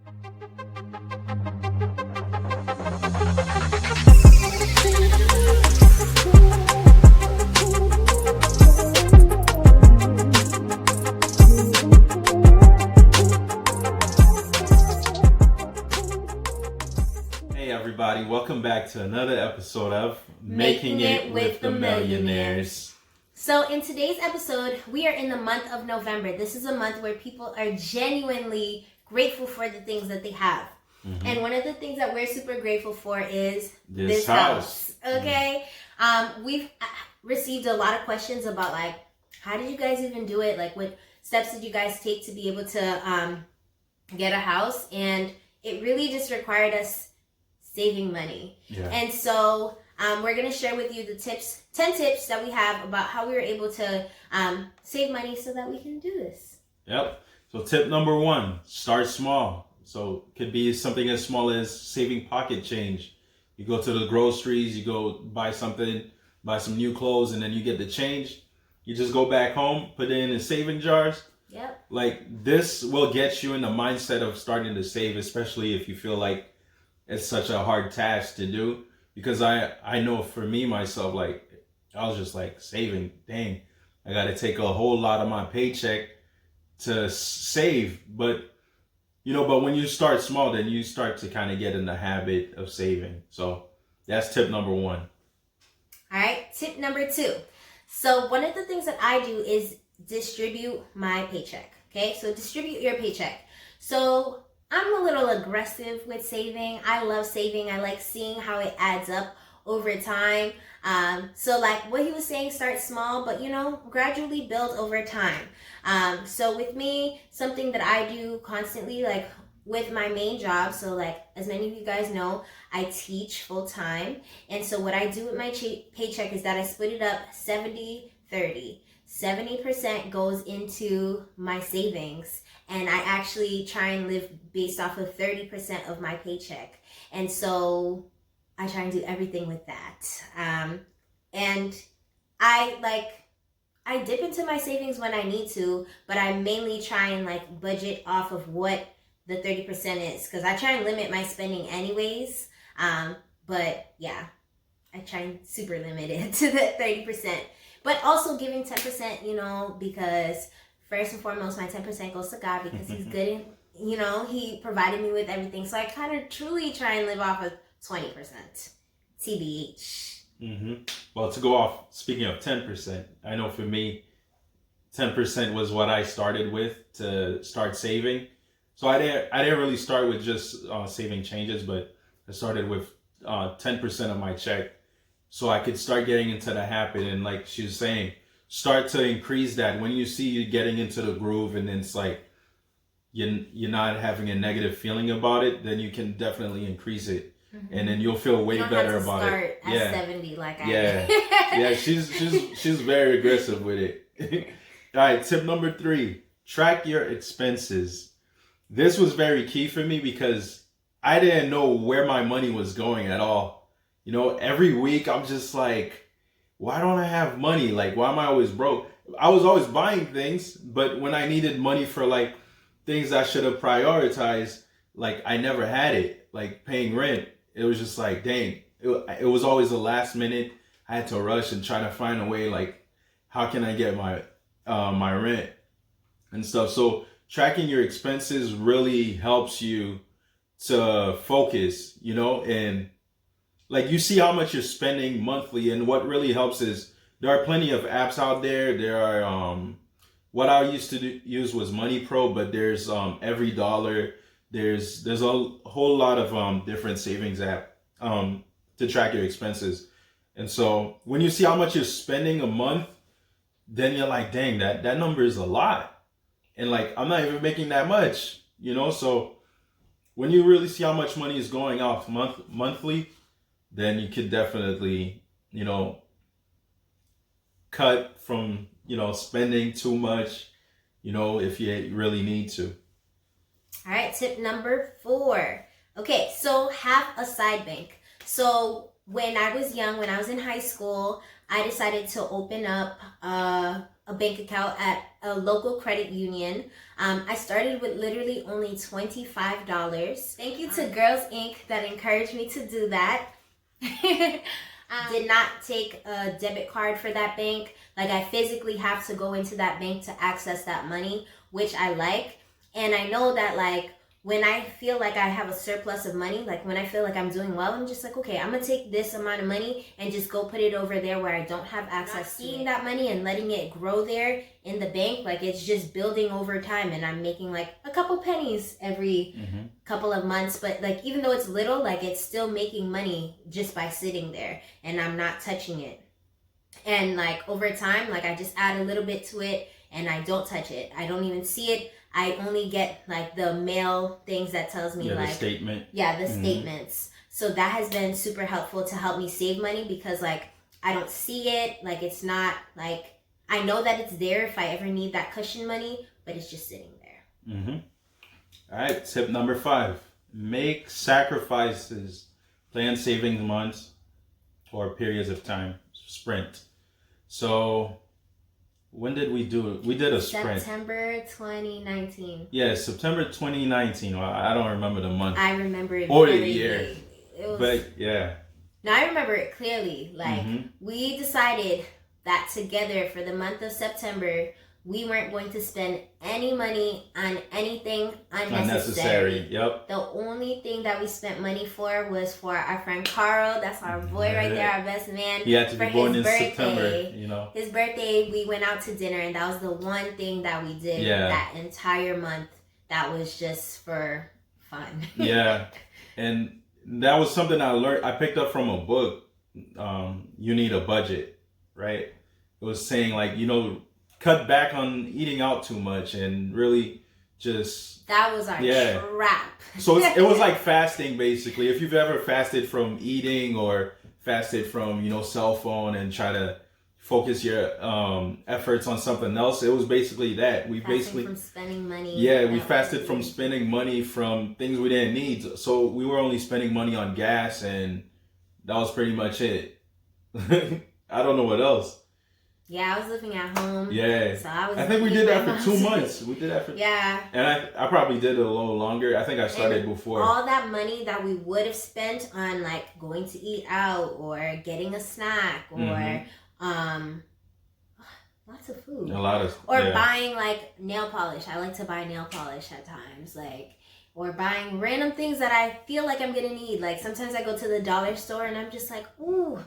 Hey everybody, welcome back to another episode of Making It with the Millionaires. So in today's episode, we are in the month of November. This is a month where people are genuinely grateful for the things that they have. Mm-hmm. And one of the things that we're super grateful for is this house. Okay? Mm-hmm. We've received a lot of questions about like, how did you guys even do it? Like what steps did you guys take to be able to get a house? And it really just required us saving money. Yeah. And so we're going to share with you the 10 tips that we have about how we were able to save money so that we can do this. Yep. So tip number 1, start small. So it could be something as small as saving pocket change. You go to the groceries, you go buy something, buy some new clothes, and then you get the change. You just go back home, put it in the saving jars. Yep. Like this will get you in the mindset of starting to save, especially if you feel like it's such a hard task to do, because I know for me myself, like I was just like saving, dang, I got to take a whole lot of my paycheck to save. But when you start small, then you start to kind of get in the habit of saving. So that's tip number 1. All right. Tip number 2. So one of the things that I do is distribute my paycheck. Okay. So distribute your paycheck. So I'm a little aggressive with saving. I love saving. I like seeing how it adds up over time. So like what he was saying, start small, but gradually build over time. So with me, something that I do constantly, like with my main job. So like, as many of you guys know, I teach full time. And so what I do with my paycheck is that I split it up 70-30. 70% goes into my savings, and I actually try and live based off of 30% of my paycheck. And so I try and do everything with that. And I dip into my savings when I need to, but I mainly try and like budget off of what the 30% is, because I try and limit my spending anyways. But yeah, I try and super limit it to the 30%. But also giving 10%, because first and foremost, my 10% goes to God, because he's good and, he provided me with everything. So I kind of truly try and live off of 20%. TBH. Mm-hmm. Well, to go off, speaking of 10%, I know for me, 10% was what I started with to start saving. So I didn't really start with just saving changes, but I started with 10% of my check. So I could start getting into the habit, and like she was saying, start to increase that. When you see you getting into the groove, and then it's like you're not having a negative feeling about it, then you can definitely increase it, and then you'll feel way better about it. Start at 70 like I did. Yeah, she's very aggressive with it. All right, tip number 3: track your expenses. This was very key for me because I didn't know where my money was going at all. Every week I'm just like, why don't I have money? Like, why am I always broke? I was always buying things, but when I needed money for like things I should have prioritized, like I never had it. Like paying rent, it was just like, dang, it was always the last minute. I had to rush and try to find a way, like, how can I get my rent and stuff. So tracking your expenses really helps you to focus, and like you see how much you're spending monthly. And what really helps is there are plenty of apps out there. There are what I used to use was Money Pro, but there's Every Dollar. There's a whole lot of different savings app to track your expenses. And so when you see how much you're spending a month, then you're like, dang, that number is a lot. And like, I'm not even making that much, So when you really see how much money is going off monthly, then you could definitely, cut from, spending too much, if you really need to. All right, tip number 4. Okay, so have a side bank. So when I was young, when I was in high school, I decided to open up a a bank account at a local credit union. I started with literally only $25. Thank you to Girls Inc. that encouraged me to do that. Did not take a debit card for that bank. Like, I physically have to go into that bank to access that money, which I like. And I know that, like, when I feel like I have a surplus of money, like when I feel like I'm doing well, I'm just like, okay, I'm gonna take this amount of money and just go put it over there where I don't have access to seeing that money and letting it grow there in the bank. Like, it's just building over time, and I'm making like a couple pennies every couple of months. But like, even though it's little, like, it's still making money just by sitting there, and I'm not touching it. And like, over time, like, I just add a little bit to it and I don't touch it. I don't even see it. I only get like the mail things that tells me like the statement. Yeah, the statements. So that has been super helpful to help me save money, because like, I don't see it. Like, it's not like, I know that it's there if I ever need that cushion money, but it's just sitting there. All right, tip number 5: make sacrifices. Plan saving months or periods of time. Sprint. So when did we do it? We did a sprint. September 2019. Yeah, September 2019. Well, I don't remember the month. I remember it. Or the year. It was, but yeah. Now I remember it clearly. Like, we decided that together for the month of September, we weren't going to spend any money on anything unnecessary. Yep. The only thing that we spent money for was for our friend Carl. That's our boy right there, our best man. He had to be born in birthday. September, you know. His birthday, we went out to dinner, and that was the one thing that we did that entire month. That was just for fun. Yeah. And that was something I learned. I picked up from a book. You Need a Budget, right? It was saying, like, you know, cut back on eating out too much and really just... That was our trap. So it was like fasting, basically. If you've ever fasted from eating or fasted from, you know, cell phone and try to focus your efforts on something else, it was basically that. We basically from spending money. Yeah, we fasted from spending money from things we didn't need. So we were only spending money on gas, and that was pretty much it. I don't know what else. Yeah, I was living at home. Yeah. So I think we did that for 2 months. We did that for... Yeah. And I probably did it a little longer. I think I started before. All that money that we would have spent on, like, going to eat out or getting a snack or lots of food. A lot of... Or buying, like, nail polish. I like to buy nail polish at times. Like... Or buying random things that I feel like I'm gonna need. Like, sometimes I go to the dollar store and I'm just like, ooh,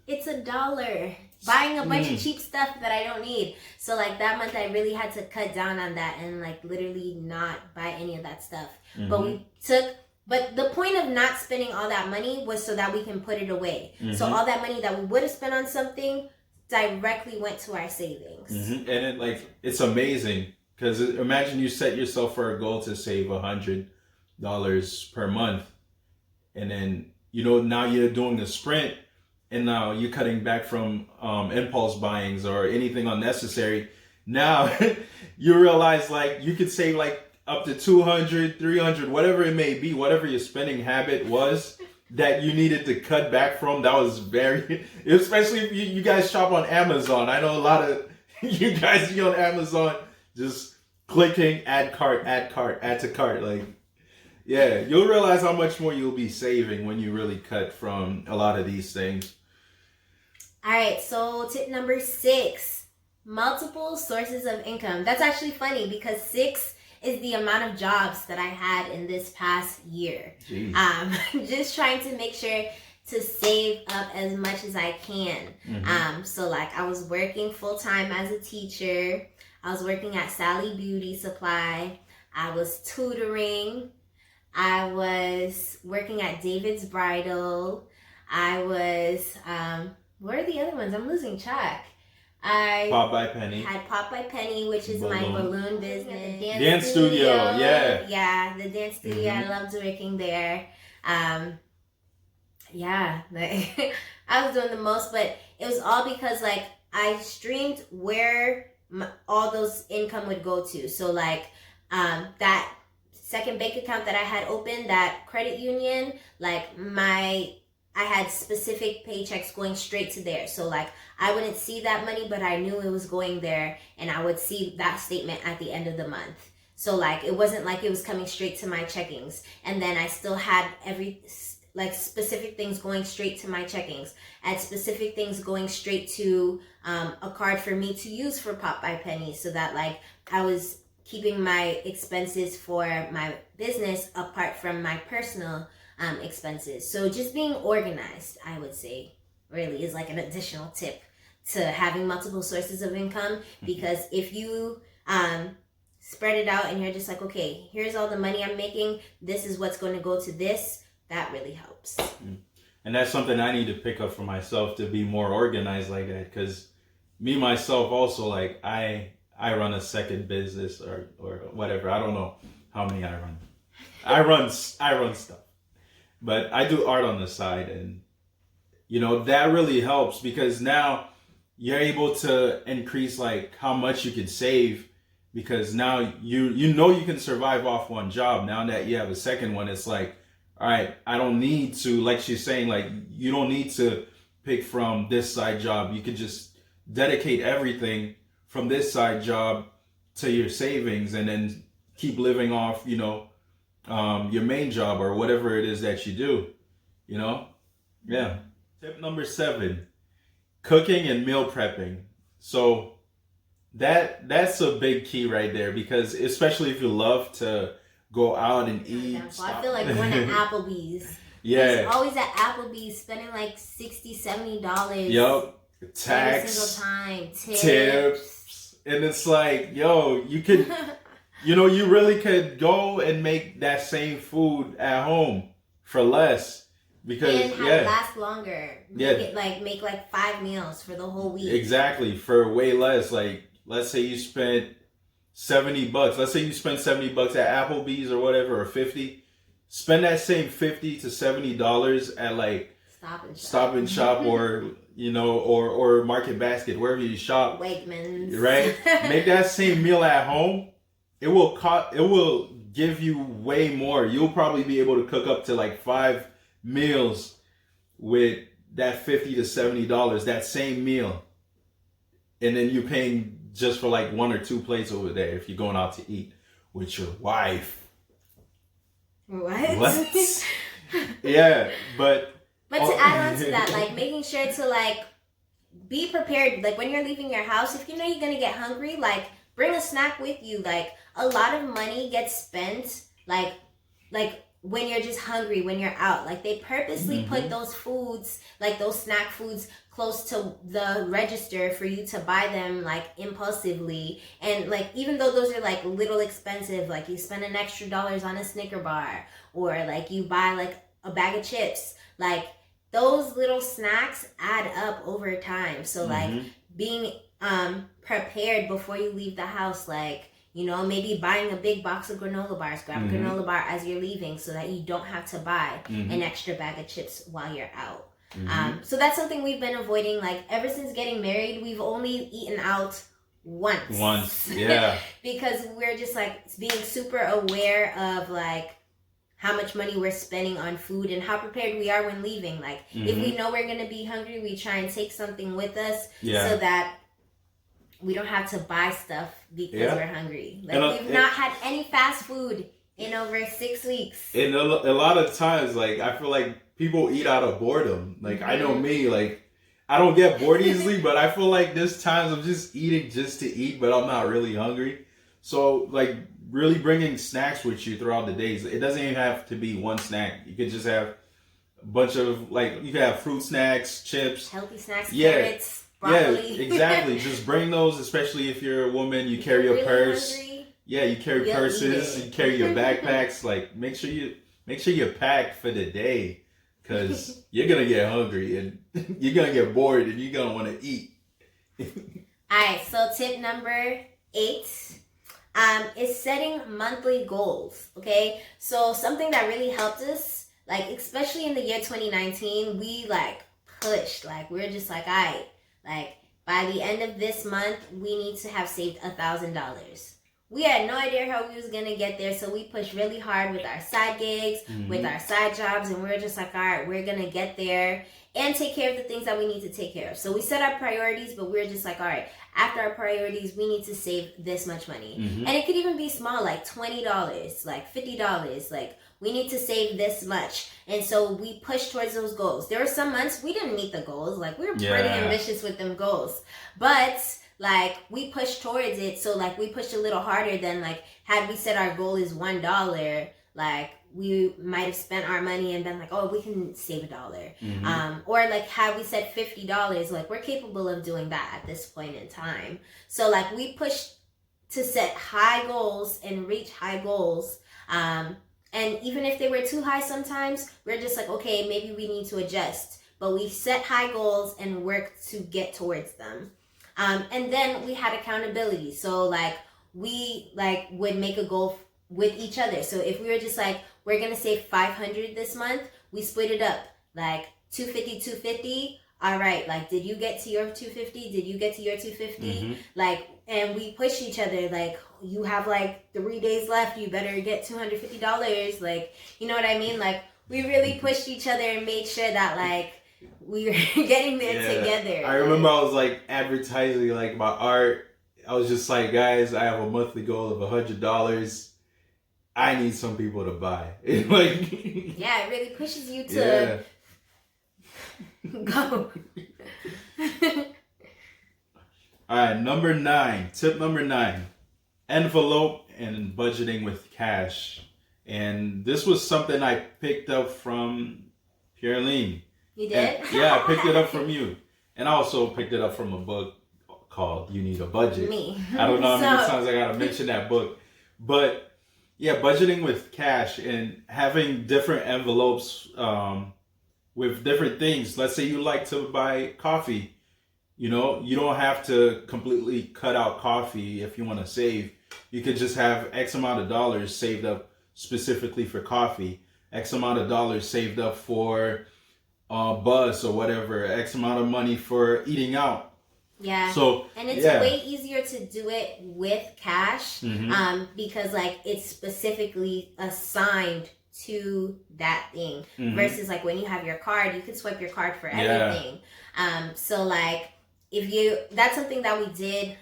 it's $1. Buying a bunch of cheap stuff that I don't need. So like, that month I really had to cut down on that and like literally not buy any of that stuff. But the point of not spending all that money was so that we can put it away. So all that money that we would have spent on something directly went to our savings. And it's amazing, because imagine you set yourself for a goal to save $100 per month, and then, you know, now you're doing a sprint. And now you're cutting back from impulse buyings or anything unnecessary. Now you realize, like, you could save like up to 200, 300, whatever it may be, whatever your spending habit was that you needed to cut back from. That was very, especially if you guys shop on Amazon. I know a lot of you guys be on Amazon just clicking add cart, add to cart. Like, yeah, you'll realize how much more you'll be saving when you really cut from a lot of these things. All right, so tip number 6, multiple sources of income. That's actually funny, because 6 is the amount of jobs that I had in this past year. Just trying to make sure to save up as much as I can. So like, I was working full-time as a teacher. I was working at Sally Beauty Supply. I was tutoring. I was working at David's Bridal. I was... what are the other ones? I'm losing track. Pop by Penny. Had Pop by Penny, which is my balloon business. Dance studio, yeah. Yeah, the dance studio. I loved working there. Yeah, like, I was doing the most, but it was all because, like, I streamed where all those income would go to. So, like, that second bank account that I had opened, that credit union, like, my I had specific paychecks going straight to there. So like I wouldn't see that money, but I knew it was going there, and I would see that statement at the end of the month. So like it wasn't like it was coming straight to my checkings. And then I still had like specific things going straight to my checkings. I had specific things going straight to a card for me to use for Pop by Penny, so that like I was keeping my expenses for my business apart from my personal expenses. So just being organized, I would say, really is like an additional tip to having multiple sources of income. Because if you spread it out and you're just like, okay, here's all the money I'm making, this is what's going to go to this, that really helps. And that's something I need to pick up for myself, to be more organized like that. Because me myself also, like I run a second business or whatever. I don't know how many I run. I run stuff, but I do art on the side, and you know that really helps, because now you're able to increase like how much you can save, because now you know you can survive off one job. Now that you have a second one, it's like, all right, I don't need to, like she's saying, like you don't need to pick from this side job. You can just dedicate everything from this side job to your savings, and then keep living off, you know, your main job or whatever it is that you do, you know? Yeah. Tip number 7, cooking and meal prepping. So that's a big key right there, because especially if you love to go out and eat. So I feel like going to Applebee's. Yeah. He's always at Applebee's spending like $60, $70. Yup. Tax. Every single time. Tips. And it's like, yo, you could, you know, you really could go and make that same food at home for less. Because, and have it last longer. Make like 5 meals for the whole week. Exactly. For way less. Like, let's say you spent $70. Let's say you spend $70 at Applebee's or whatever, or 50. Spend that same $50 to $70 at like Stop and Shop or, you know, or Market Basket, wherever you shop. Wegmans. Right? Make that same meal at home. It will give you way more. You'll probably be able to cook up to like 5 meals with that $50 to $70, that same meal. And then you're paying just for like 1 or 2 plates over there if you're going out to eat with your wife. What? Yeah, but to add on to that, like making sure to like be prepared. Like when you're leaving your house, if you know you're gonna get hungry, like bring a snack with you. Like a lot of money gets spent like when you're just hungry, when you're out. Like they purposely put those foods, like those snack foods, close to the register for you to buy them like impulsively. And like even though those are like little expensive, like you spend an extra $1 on a Snicker bar, or like you buy like a bag of chips, like those little snacks add up over time. So like being prepared before you leave the house, like, you know, maybe buying a big box of granola bars. Grab a granola bar as you're leaving, so that you don't have to buy an extra bag of chips while you're out. So that's something we've been avoiding. Like ever since getting married, we've only eaten out once. Yeah. Because we're just like being super aware of like how much money we're spending on food and how prepared we are when leaving. Like if we know we're gonna be hungry, we try and take something with us so that we don't have to buy stuff because we're hungry. Like we've not had any fast food in over 6 weeks. And a lot of times, like I feel like people eat out of boredom. Like I know me, like I don't get bored easily, but I feel like there's times I'm just eating just to eat, but I'm not really hungry. So like really bringing snacks with you throughout the days. It doesn't even have to be one snack. You could just have a bunch of like, you could have fruit snacks, chips, healthy snacks, carrots, broccoli. Yeah, exactly. Just bring those, especially if you're a woman. You carry a purse. Hungry, yeah, you carry purses. You carry your backpacks. Like make sure you pack for the day, because you're gonna get hungry and you're gonna get bored and you're gonna want to eat. All right. So tip number 8. Is setting monthly goals. Okay, so something that really helped us, like especially in the year 2019, we like pushed, like we're just like, all right, like by the end of this month we need to have saved $1,000. we had no idea how we was gonna get there, so we pushed really hard with our side gigs, with our side jobs, and we were just like, all right, we're gonna get there and take care of the things that we need to take care of. So we set our priorities, but we were just like, all right, after our priorities, we need to save this much money. And it could even be small, like $20, like $50, like we need to save this much. And so we pushed towards those goals. There were some months we didn't meet the goals. Like we were pretty ambitious with them goals. But like we pushed towards it. So like we pushed a little harder than like had we said our goal is $1, like we might have spent our money and been like, oh, we can save $1. Or like had we said $50, like we're capable of doing that at this point in time. So like we pushed to set high goals and reach high goals. And even if they were too high sometimes, we're just like, okay, maybe we need to adjust. But we set high goals and worked to get towards them. And then we had accountability. So like we like would make a goal with each other. So if we were just like, we're going to save $500 this month, we split it up like $250. All right. Like, did you get to your $250? Did you get to your $250? Like, and we push each other. Like, you have like 3 days left. You better get $250. Like, you know what I mean? Like, we really pushed each other and made sure that like we were getting there together. I remember I was like advertising like my art. I was just like, guys, I have a monthly goal of $100. I need some people to buy. Like, yeah, it really pushes you to go. All right, number 9. Tip number 9. Envelope and budgeting with cash. And this was something I picked up from Pierline. You did? And, yeah, I picked it up from you. And I also picked it up from a book called You Need a Budget. Me. I don't know how many times I gotta mention that book. But yeah, budgeting with cash and having different envelopes with different things. Let's say you like to buy coffee. You know, you don't have to completely cut out coffee if you want to save. You could just have X amount of dollars saved up specifically for coffee, X amount of dollars saved up for bus or whatever, X amount of money for eating out. Yeah. So, and it's way easier to do it with cash because like it's specifically assigned to that thing versus like when you have your card, you can swipe your card for everything. So like that's something that we did.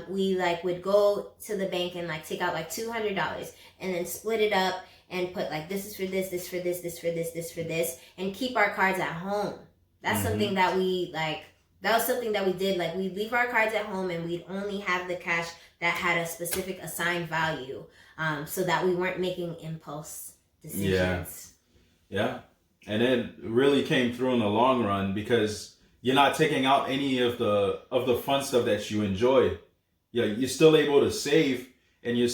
We like would go to the bank and like take out like $200 and then split it up and put like this is for this, this for this, this for this, this for this, and keep our cards at home. That's something that we like. That was something that we did. Like we'd leave our cards at home and we'd only have the cash that had a specific assigned value, so that we weren't making impulse decisions. Yeah, and it really came through in the long run because you're not taking out any of the fun stuff that you enjoy. Yeah, you're still able to save, and you're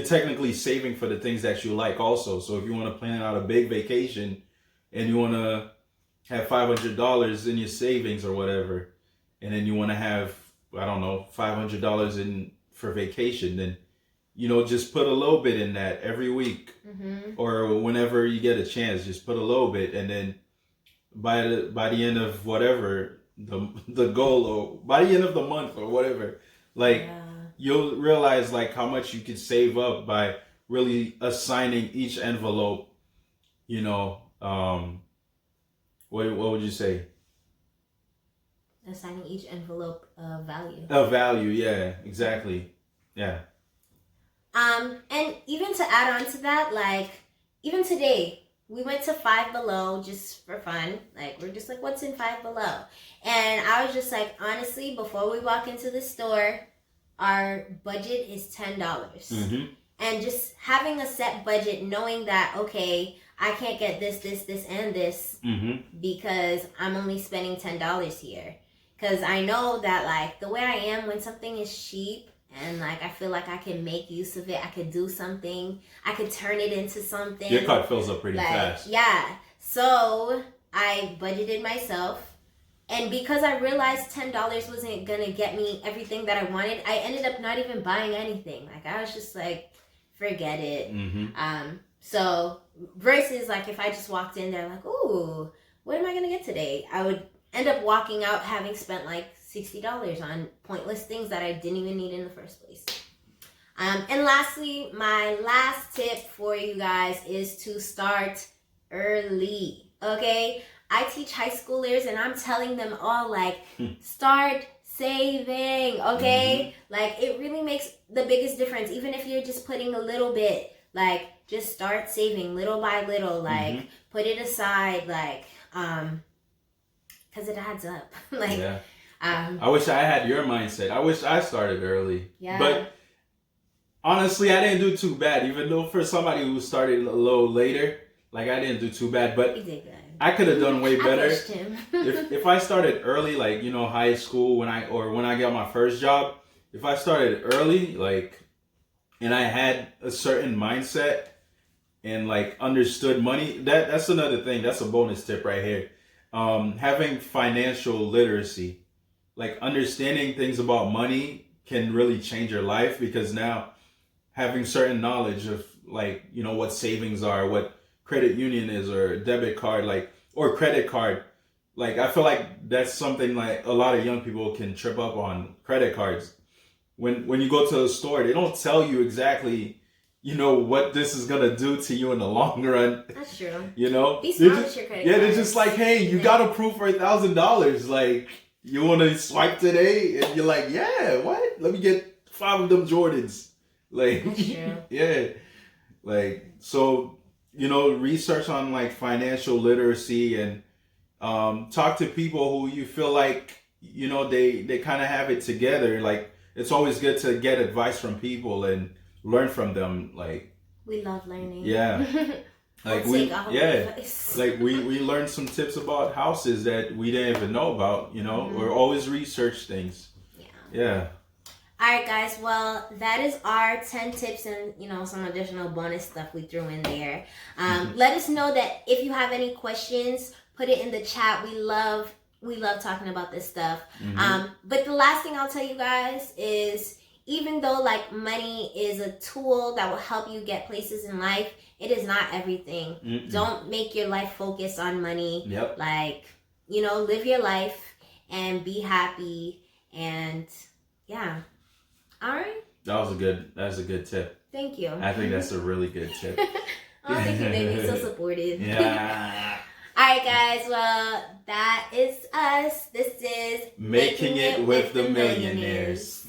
technically saving for the things that you like also. So if you want to plan out a big vacation and you want to have $500 in your savings or whatever, and then you want to have, I don't know, $500 in for vacation, then, you know, just put a little bit in that every week or whenever you get a chance, just put a little bit. And then by the end of whatever the goal, or by the end of the month or whatever, like you'll realize like how much you could save up by really assigning each envelope, you know, what would you say? Assigning each envelope a value. A value, yeah, exactly. Yeah. And even to add on to that, like even today, we went to Five Below just for fun. Like we're just like, what's in Five Below? And I was just like, honestly, before we walk into the store, our budget is $10. And just having a set budget, knowing that, okay, I can't get this, and this because I'm only spending $10 here. Because I know that, like, the way I am, when something is cheap and, like, I feel like I can make use of it, I could do something, I could turn it into something. Your card fills up pretty fast. Yeah. So I budgeted myself. And because I realized $10 wasn't going to get me everything that I wanted, I ended up not even buying anything. Like, I was just like, forget it. So versus like if I just walked in there like, ooh, what am I gonna get today? I would end up walking out having spent like $60 on pointless things that I didn't even need in the first place. And lastly, my last tip for you guys is to start early. Okay, I teach high schoolers, and I'm telling them all, like, start saving. Okay, like, it really makes the biggest difference. Even if you're just putting a little bit, like, just start saving little by little. Like, put it aside, like, because it adds up. Like, yeah. I wish I had your mindset. I wish I started early. Yeah. But honestly, I didn't do too bad. Even though for somebody who started a little later, like, I didn't do too bad. But you did good. I could have done way better. I pushed him. if I started early, like, you know, high school, when I got my first job, if I started early, like, and I had a certain mindset and, like, understood money, that's another thing. That's a bonus tip right here. Having financial literacy, like, understanding things about money can really change your life, because now having certain knowledge of, like, you know, what savings are, what credit union is, or debit card, like, or credit card, like, I feel like that's something like a lot of young people can trip up on. Credit cards, when you go to a store, they don't tell you exactly, you know, what this is gonna do to you in the long run. That's true. You know, Be smart with your credit cards. they're just like, hey, you got approved for $1,000, like, you want to swipe today, and you're like, yeah, what, let me get 5 of them Jordans, like. That's true. Yeah, like, so, you know, research on, like, financial literacy, and talk to people who you feel like, you know, they kind of have it together. Like, it's always good to get advice from people and learn from them. Like, we love learning. Yeah. Like, advice. Like, we learned some tips about houses that we didn't even know about, you know. Or always research things. Yeah. All right, guys. Well, that is our 10 tips and, you know, some additional bonus stuff we threw in there. Let us know that if you have any questions, put it in the chat. We love talking about this stuff. But the last thing I'll tell you guys is, even though, like, money is a tool that will help you get places in life, it is not everything. Don't make your life focus on money. Yep. Like, you know, live your life and be happy, and yeah. All right. That's a good tip. Thank you. I think that's a really good tip. Oh, thank you, baby. So supportive. Yeah. All right, guys. Well, that is us. This is Making It with the Millionaires.